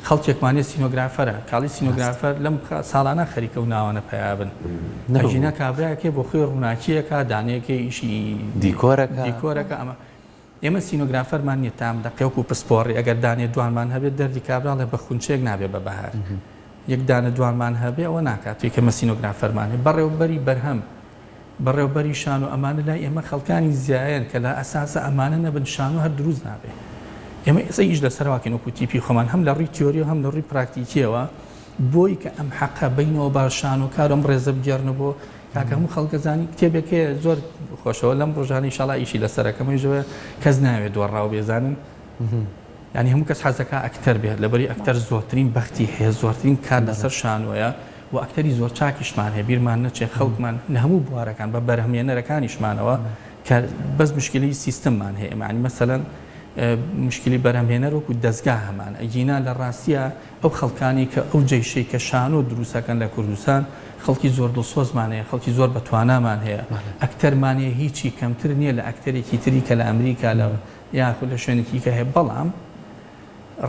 خەڵکێکمانێ سینۆگرافەرە کاڵی سینۆگرافەر لەم ساڵانە خەریکە و ناوانە پەیابن نەژینە کابراایەکێ بۆ خۆی ڕووناکیەکە دانەیەکە ئیشی دیکۆرەکە ئەمە ئێمە سینۆگرافەرمان نیە تام دەقێوک و پسپۆڕی ئەگەر دانێ دوانمان هەبێت دەردی کابراڵێ بە خونچێک نابێت بە بەهار یەک دانە دوانمان هەبێ ئەوە ناکاتوی کەمە سینۆگرافەرمانێ بەڕێوبەری بەرهەم بەڕێوبەری شان و ئەمانە لای ئێمە خەڵکانی زیایەن کە لە ئەساسە ئەمانە نەبن شان و هەر دروست نابێ ئێمە ئێستا ئیش لەسەرواکەین وەکو تیپی خۆمان هەم لە ڕووی تیۆری و هەم لە ڕووی پراکتیکیەوە بۆی کە ئەم حەقە بینەوە با شان و کار ئەم ڕێزە بگێڕن بۆ کاکە هەموو خەڵکەزانی کتێبێکێ زۆر خۆشەوە لەم ڕۆژانی شەڵا ئیشی لەسەرەکەمەژەوە کەس ناوێت دووەڕاو بێزانن ینی هەموو کەس حەزەکە ئەکتەر بێت لەبەری ئەکتەر زۆرترین بەختی هەیە زۆرترین کار لەسەر شانۆیە و ئەکتەری زۆر چاکیشمان هەیە بیرمان نەچێت خەڵکمان لە هەموو بوارەکان بە بەرهەمێنەرەکانیشمانەوە کە بەس مشکلی سیستممان هەیە معنی مەسەلەن مشکلی بەرهەمێنەر وەکو دەستگا هەمان ئەگینا لە ڕاستیە ئەو خەڵکانی کە ئەو جێشەی کە شانۆ دروستەکەن لە کوردستان خەڵکی زۆر دڵسۆزمان هەیە خەڵکی زۆر بەتوانامان هەیە ئەکتەرمانەیە هیچی کەمتر نییە لە ئەکتەرێکی تری کە لە ئەمریکا لە یاخود لە شوێنێکی کە هەیە بەڵام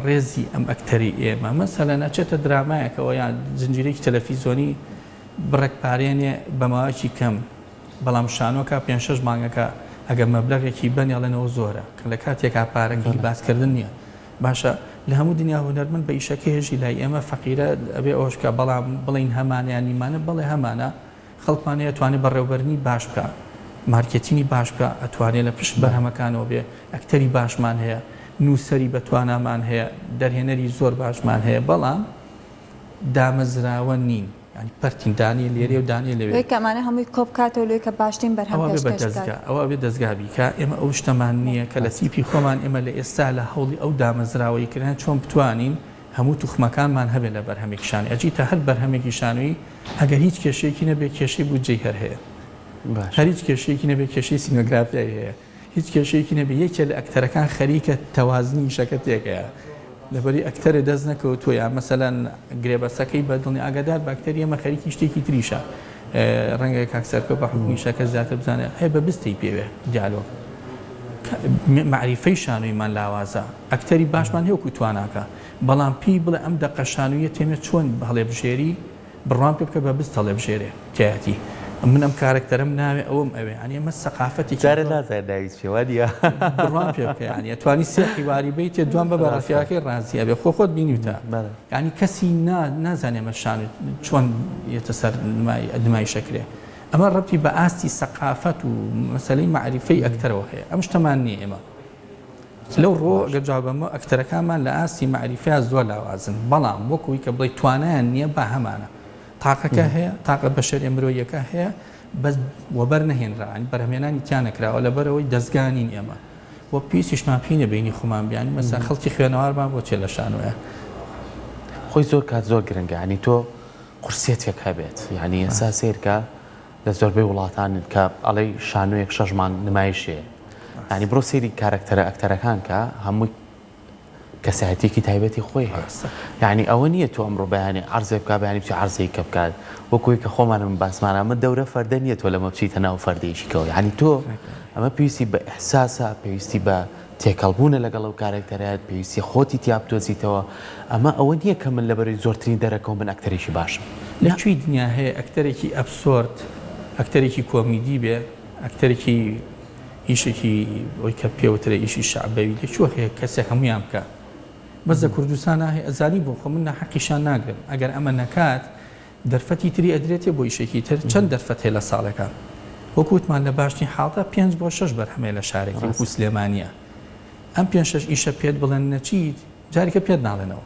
ڕێزی ئەم ئەکتەری ئێمە مەسەلەن ئەچێتە درامایەکەوە یان زنجیرەیەکی تەلەڤیزۆنی بڕێکپارێنێ بەماوەکی کەم بەڵام شانۆکە 5-6 مانگەکە ئەگەر مەبلەغێکی بەنێڵێنەوە زۆرە لە کاتێکا پارەکەی باسکردن نییە باشە لە هەموو دنیا هونەرمەند بە ئیشەکە هێژی لای ئێمە فەقیرە ئەبێ ئەوشکە بەڵام بڵین هەمانیان نیمانە بڵێ هەمانە خەڵکمانەیە ئەتوانێت بەڕێوەبەرنی باش بکە مارکێتینی باش بکە ئەتوانێت لە پشت بەرهەمەکانەوە بێ ئەکتەری باشمان هەیە نووسەری بەتوانامان هەیە دەرهێنەری زۆر باشمان هەیە بەڵام دامەزراوە نین ینی پەرتین دانی لێرێ و دانی لەوێ کە ئەمانە هەمووی کۆبکاتەوە لێ کە باشترین بەرهەم ئەوە بێ دەستگا بیکە ئێمە ئەو شتەمان نییە کە لە تیپی خۆمان ئێمە لە ئێستا لە هەوڵی ئەو دامەزراوەی کردن چۆن بتوانین هەموو توخمەکانمان هەبێت لە بەرهەمێکی شانوی ئەجی تا هەر بەرهەمێکی شانوی ئەگەر هیچ کێشەیەکی نەبێت کێشەی بودجەی هەر هەیە هەر هیچ کێشەیەکی نەبێت کێشەی سینۆگرافیای هەیە هیچ کێشەیەکی نەبێت یەکێ لە ئەکتەرەکان خەریکە تەوازنی شەکە تێکەیە لەبەری ئەکتەرە دەست نەکەوتووە یا مەسەلەن گرێبەسەکەی بە دڵنی ئاگادار باکتەری ئەمە خەریکی شتێکی تریشە ڕەنگە کاکسەرکە بە حکمی شەکە زیاتر بزانێت هەیە بە بستی پێوێ دیالۆگ معریفەی شانوویمان لاوازە ئەکتەری باشمان هێوکو تواناکە بەڵام پێی بڵێ ئەم دەقە شانوویە تێمێت چۆن هەڵێ بژێری بڕوان پێ بکە بە بست هەڵێ بژێرێ تایەتی من ئەم کارکتەرم ناوێ ئەوم ئەوێ ئەنی ئەمە سەقافەتی بڕوان پێ بکە ینی ئەتوانی سێ حیواری بیت تێ دوان بە بەڕافیاکەی ڕازیە بێ خۆ خۆت بینیوتە ینی کەسی نازانێمە شان چۆن یێتە سەر دمای شەکرێ ئەمە ڕەبتی بە ئاستی سەقافەت و مەسەلەی معریفەی ئەکتەرەوە هەیە ئەم شتەمان نییە ئێمە لەو ڕۆ گەجابەمە ئەکتەرەکانمان لە ئاستی معریفەیە زۆر لاوازن بەڵام وەکوی کە بڵێ توانیان نییە بە هەمانە تاقەکە هەیە تاقە بەشەری مرۆیەکە هەیە بەس وەبەر نەهێنراانی بەرهەمێنانی تیان نەکراوە لەبەرەوەی دەستگانین ئێمە وە پیسیشمان پێینە بینی خۆمان بیانی مەسا خەڵکی خوێنەوارمان بۆ چێ لە شانوەیە خۆی زۆر کات زۆر گرنگە ینی تۆ قورسێتێک هەبێت یعنی ئێستا سیرکە لە زۆربەی وڵاتان کە ئەڵەی شانوویەک شەژمان نمایشێ ینی بڕۆ سێری کارکتەرە ئەکتەرەکان کە هەمووی کەسایەتێکی تایبەتی خۆی هەیە یعنی ئەوە نییە تۆ ئەمڕۆ بەیانی عەرزێ بکە بەیانی بچی عەرزەی کە بکات وەکوی کە خۆمانم باسمانە ئەمە دەورە فەردە نییە تۆ لەمە بچیتە ناو فەردەیەکیەوە یعنی تۆ ئەمە پێویستی بە ئیحساسە پێویستی بە تێکەڵبوونە لەگەڵ ئەو کارکتەرەت پێویستی خۆتی تیا بتۆزیتەوە ئەمە ئەوە نییە کە من لەبەرەوەی زۆرترین دەرەکەم من ئەکتەرێکی باشم لەکوێی دنیا هەیە ئەکتەرێکی ئەبسۆرد ئەکتەرێکی کۆمیدی بێ ئەکتەرێکی ئیشێکی ئەوی کە پێوترە ئیشی شعبەوی لەکوێ هەیە کەسێک هەمویان بکە بەس لە کوردستان هەیە ئەزانی بۆ خۆ من حەقیشان ناگرم ئەگەر ئەمە نەکات دەرفەتی تری ئەدرێتێ بۆ ئیشێکی تر چەند دەرفەت هەیە لە ساڵەکان وەکوتمان لە باشترین حاڵتە 5 بۆ 6 بەرهەمەیە لە شارێکی وەکو سلێمانیە ئەم 5-6 ئیشە پێت بڵێن نەچیت جارێکە پێت ناڵێنەوە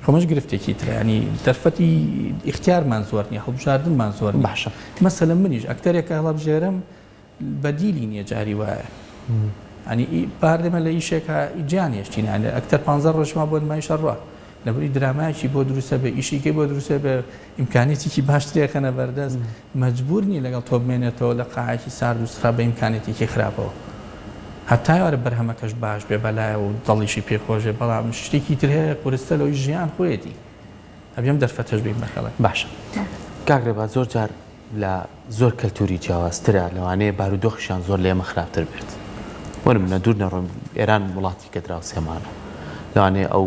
خۆمەش گرفتێکی ترە ینی دەرفەتی ئیختیارمان زۆر نییە هەڵبژاردنمان زۆر باشە مەسەلەن منیش ئەکتەرێکە هەڵبژێرم بەدیلی نییە جاری وایە ئەنی باردەمە لە ئیشێکە جیانێشتینیان ئەکتەر 15 ڕۆژما بۆ نمایشە ڕوا لەبەری درامایکی بۆ دروستە بە ئیشیکەی بۆ دروستە بە ئیمکانێتێکی باشترێکەنە بەردەست مەجبور نیە لەگەڵ تۆ بمێنێتەوە لە قاعەکی سارد و سرا بە ئیمکانێتێکی خراپەوە هەتایوارە بەرهەمەکەش باش بێ بەلایە و دڵیشی پێخۆشێ بەڵام شتێکی تر هەیە قورستە لەوەی ژیان خۆیەتی ئەبێم دەرفەتەش بین بەخەڵک باشە کاکرێبا زۆر جار لە زۆر کەلتوری جیاوازترە لەوانەیە بارودۆخیشان زۆر لێمە خراپتر بێت وەرم لە دوور نەڕۆم ئێران وڵاتی کە دراوە سێمانە لەوانەیە ئەو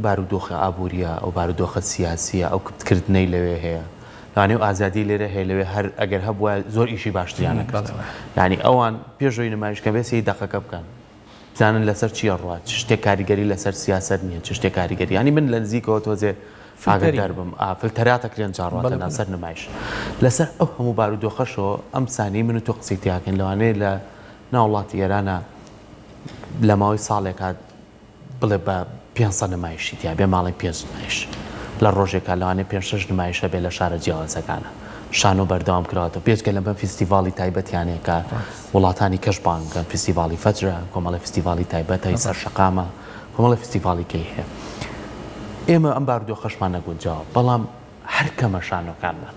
بارودۆخە ئابوووریە ئەو بارودۆخە سیاسیە ئەو کتکردنەی لەوێ هەیە لەوانەیە و ئازادی لێرە هەیە لەوێ هەر ئەگەر هەبووە زۆر ئیشی باشتریان نەکرد یعنی ئەوان پێشۆی نمایشکە بێسی دەقەکە بکەن بزانن لەسەر چیە ڕوات چ شتێک کاریگەری لەسەر سیاست نییە چ شتێک کاریگەری ینی من لە نزیکەوە تۆزێ ئاگادار بم فلتەراتەکرێن جاڕاتە ناسەر نمایش لەسەر ئەو هەموو بارودۆخەشەوە ئەم سانی من و تۆ قسەی تیاکەن لەوانەیە لە ناوڵاتی ئێرانە لە ماوەی ساڵێکە بڵێ بە 500 نمایشی تیا بێ ماڵی 5 نمایش لە ڕۆژێکە لەوانەیە 5-6 نمایشە بێ لە شارە جیاوازەکانە شانۆ بەردەوام کراوەوە پێچکە لە بەم فستیڤاڵی تایبەتیانەیە کە وڵاتانی کەشبانگەن فستیڤاڵی فەجرە کۆمەڵی فستیڤاڵی تایبەتەی سەر شەقامە کۆمەڵی فستیڤاڵی کەی هەیە ئێمە ئەم بارودۆخەشمان نەگونجاوە بەڵام هەر کەمە شانۆکانمان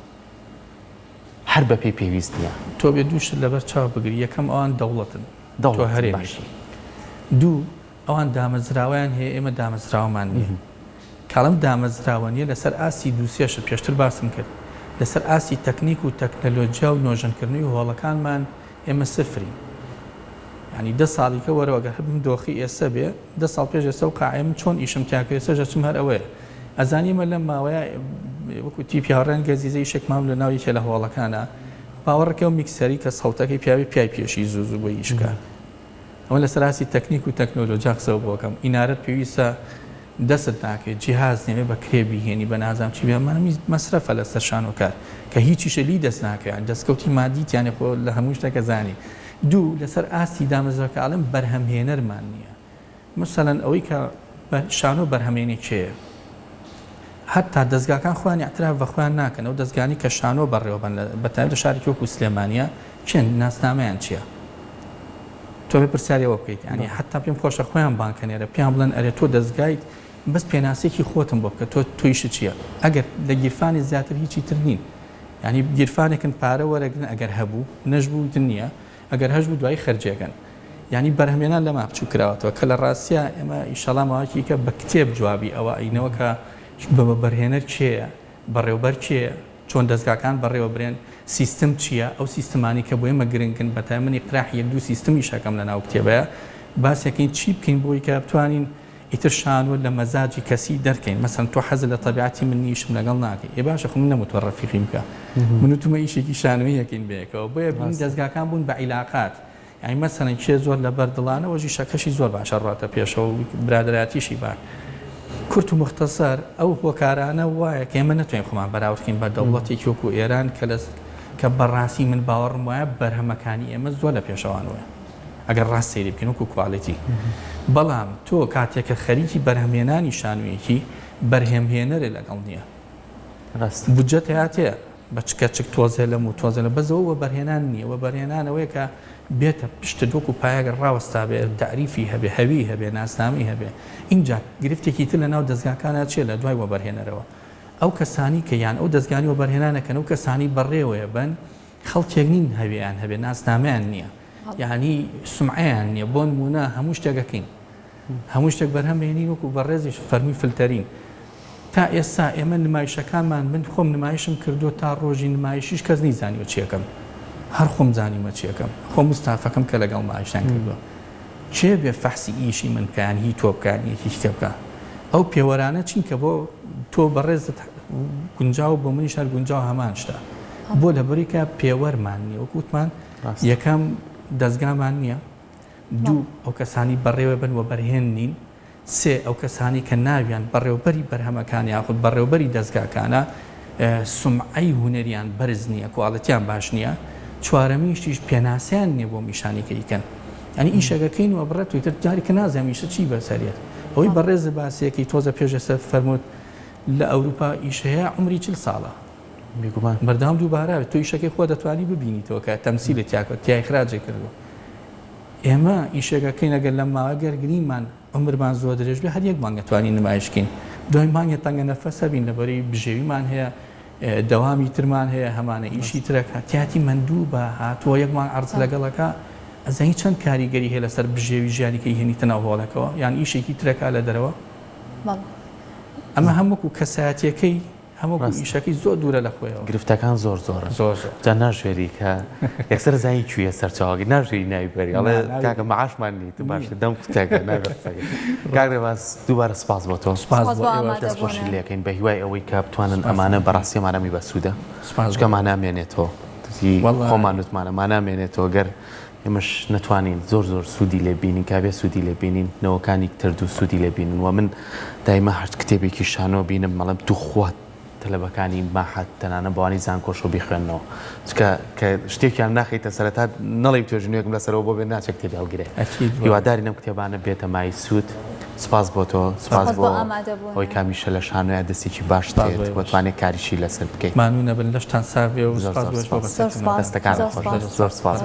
هەر بە پێی پێویست نییە تۆ بێ دووشت لەبەر چاو بگری یەکەم ئەوان دەوڵەتن تۆ هەرێمێکی دوو ئەوان دامەزراویان هەیە ئێمە دامەزراوەمان نییە کاڵم دامەزراوە نیە لەسەر ئاسی دووسێشە پێشتر باسم کرد لەسەر ئاسی تەکنیک و تەکنەلۆجیا و نۆژەنکردنی و هۆڵەکانمان ئێمە سفری ینی 10 ساڵیکە وەرەوەگە هەبم دۆخی ئێستا بێ 10 ساڵ پێش ئێستا و قاعم چۆن ئیشم تاکرێت سەرجە چم هەر ئەوەیە ئەزانیمە لەم ماوەیە وەکو تیپیاڕێن گەزیزە یشێکمام لە ناو یەکێ لە هۆڵەکانە باوەڕەکە و میکسەری کە سەوتەکەی پیاوی پیای پێشی زوو بۆ ئیشکە ئەوە لەسەر ئاسی تەکنیک و تەکنۆلۆجیا قسە بۆکەم ئینارەت پێویستە دەست ناکرێت جیهاز نێوێ بە کرێبی هێنی بە نازام چی بێمانەمی مەسرەفە لەسەر شانۆکار کە هیچیشە لی دەست ناکەیان دەستکەوتی مادیتیانێ خۆ لە هەموو شتەکە زانی دوو لەسەر ئاستی دامەزراوەکە ئاڵم بەرهەمهێنەرمان نییە مثلەن ئەوەی کە شانۆ بەرهەمێنی کێیە حتا دەستگاکان خۆیان اعتراف بە خۆیان ناکەن ئەو دەستگانی کە شانۆ بەڕێوەبن بەتایبەت لە شارێکی وەکو سلێمانیە چێن ناسنامەیان چییە؟ تۆ بێ پرسیارەوە بکەیت ینی حتا پێم خۆشە خۆیان بانکەنێرە پێیان بڵێن ئەرێ تۆ دەستگایت بەس پێناسێکی خۆتم بۆ بکە تۆ تویشت چییە؟ ئەگەر لە گیرفانی زیاتر هیچی تر نین ینی گیرفانێکن پارە وەرەگرن ئەگەر هەبوو نەژبوو نییە ئەگەر هەش بوو دوای خەرجێگەن ینی بەرهەمێنان لەما بچوو کراوەتەوە کە لە ڕاستیە ئێمە ئیشەڵام ماوەکی کە بە کتێب جوابی ئەوە ئەینەوە کە بە بەرهێنەر چێە بەڕێوبەر چێە چۆن دەستگاکان بەڕێوە برێن سیستم چییە ئەو سیستمانی کە بۆ ئێمە گرنگن بە تایمەنی قراح یەک دوو سیستمی شەکەم لە ناو کتێبەیە باسیەکەین چی بکەین بۆی کە بتوانین ئیتر شانوە لە مەزاجی کەسی دەرکەین مەسەن تۆ حەزت لە تەبیعەتی من نیشم لەگەڵ ناکەی ێ باشە خۆم نەموتوە ڕەفیقیم بکە من و تومە ئیشێکی شانوی یەکەین بەیەکەوە بۆیە بینی دەستگاکان بوون بە عیلاقات یعنی مەسەڵەن کێ زۆر لە بەردڵانەوەژی شەکەشی زۆر باشە ڕاتە پێشەوە و برادراتیشی باش کورت و مختصر ئەو هۆکارانە وایە کە ئێمە نەتوانین خۆمان بەراوردکەین بە دەوڵەتێکی وەکو ئێران کە بەڕاستی من باوەڕم وایە بەرهەمەکانی ئێمە زۆر لە پێشەوانەوە ئەگەر ڕاست سەیری بکەین وەکو کواڵیتی بەڵام تۆ کاتێکە خەریکی بەرهەمهێنانی شانوویەکی بەرهەمهێنەرێ لەگەڵ نییە بودجەت هاتێ بە چکە تۆزێ لەم و تۆزە لە بەزەوە بەرهێنان نییە وە بەرهێنانەوەی کە بێتە پشتە دۆک و پایەگەر ڕاوەستا بێ تعریفی هەبێ هەوی هەبێ ناسنامی هەبێ اینجا گرفتێکی تر لە ناو دەستگاکانە چێ لە دوای وەبەرهێنەرەوە ئەو کەسانی کە یان ئەو دەستگانی وەبەرهێنانەکەن و کەسانی بەڕێوەیە بن خەڵکێک نین هەویان هەبێ ناسنامیان نییە یعنی سمعیان نییە بۆ نمونە هەموو شتێکەکەین هەموو شتێک بەرهەمێنین وەکو بەڕێزی فەرمی فلتەرین تا ئێستا ئێمە نمایشەکانمان من خۆم نمایشم کردو تا ڕۆژی نمایشیش کەس نیزانیوە چیەکەم هەر خۆم زانیمە چیەکەم خۆ مستافەکەم کە لەگەڵ مایشتان کردووە چێ بێ فەحسی ئیشی من بکەیان هی تۆ بکەیان یەکی شتێ بکە ئەو پێوەرانە چینکە بۆ تۆ بەڕێزت گونجاو بۆ منیش هەر گونجاو هەمان شتە بۆ لەبەریکە پێوەرمان نییە وەکوتمان یەکەم دەستگامان نییە دوو ئەو کەسانی بەڕێوە بن و بەرهێن نین سێ ئەو کەسانی کە ناویان بەڕێوبەری بەرهەمەکانی یاخود بەڕێوبەری دەستگاکانە سمعەی هونەریان بەرز نییە کواڵەتیان باش نییە چوارەمیشتیش پێناسیان نییە بۆ میشانێکەکەن ئەنی ئیشەکەکەین و بڕێت تویتر جاری کە نازانمیشە چی بەسەرێت ئەوەی بەڕێز باسیەکەی تۆزە پێشەسە فەرمووت لە ئەوروپا ئیشەیە عمری 40 ساڵە بەردەوام دووبارە تۆ ئیشەکەی خۆ دەتوانی ببینیتەوە کە تەمسیلت یاکە تیای خراجێ کردو ئێمە ئیشەکەکەی نەگەر لە ماوە گەرگرینمان عمرمان زۆر درێژ بێ هەر یەک مانگە توانین نمایشکەین دوای مانگە تەنگە نەفەسە بین لەبەرەی بژێویمان هەیە دەوامی ترمان هەیە هەمانە ئیشی ترەکە تیاتی مندوو بە هاتووە یەکمان عەرز لەگەڵەکە ئەزانی چەند کاریگەری هەیە لەسەر بژێوی ژیانیکەی هێنیتە ناو هۆڵەکەەوە یان ئیشێکی ترەکە لە دەرەوە ئەمە هەمووکو کەسایەتیەکەی هەموو ئیشەکەی زۆر دوورە لە خۆیەوە گرفتەکان زۆر زۆرە جا ناژێری کە یەکسەر زانی کوێ سەرچاوەگەی ناژێری ناوی بەری ئەڵێ کاکە مەعاشمان نیت باشە دەم کوتەکە کاکرێ باس دووبارە سپاس بۆ تۆ خۆشی لێکەین بە هیوای ئەوەی کە بتوانن ئەمانە بەڕاستی ئەمانەمی بەسوودە چکەمان نامێنێتەوە خۆمان وتمانە مانامێنێتەوە گەر ئێمەش نەتوانین زۆر سوودی لێبینین کابێ سوودی لێبینین نەوەکانی تردو سوودی لێبینن و من دایمە هەر کتێبێکی شانۆ بینم مەڵم تو خوات تەلەبەکانی ماحەت تەنانە بەوانی زانکۆشۆ بیخوێنەوە کە شتێکیان ناخیتە سەرەتا نەڵی توێژنوێکم لەسەرەوە بۆ بێ ناچێت کتێبی هەڵگرێ هیواداری نەم کتێبانە بێتە مای سوود سپاس بۆ تۆ سپاس بۆ ئەوی کامیشە لە شانۆیە دەستێکی باش دێت بەتوانێت کاریشی لەسەر بکەیت مانوونە بن لەشتان ساوێ و دەستەکان خۆش زۆر سپاس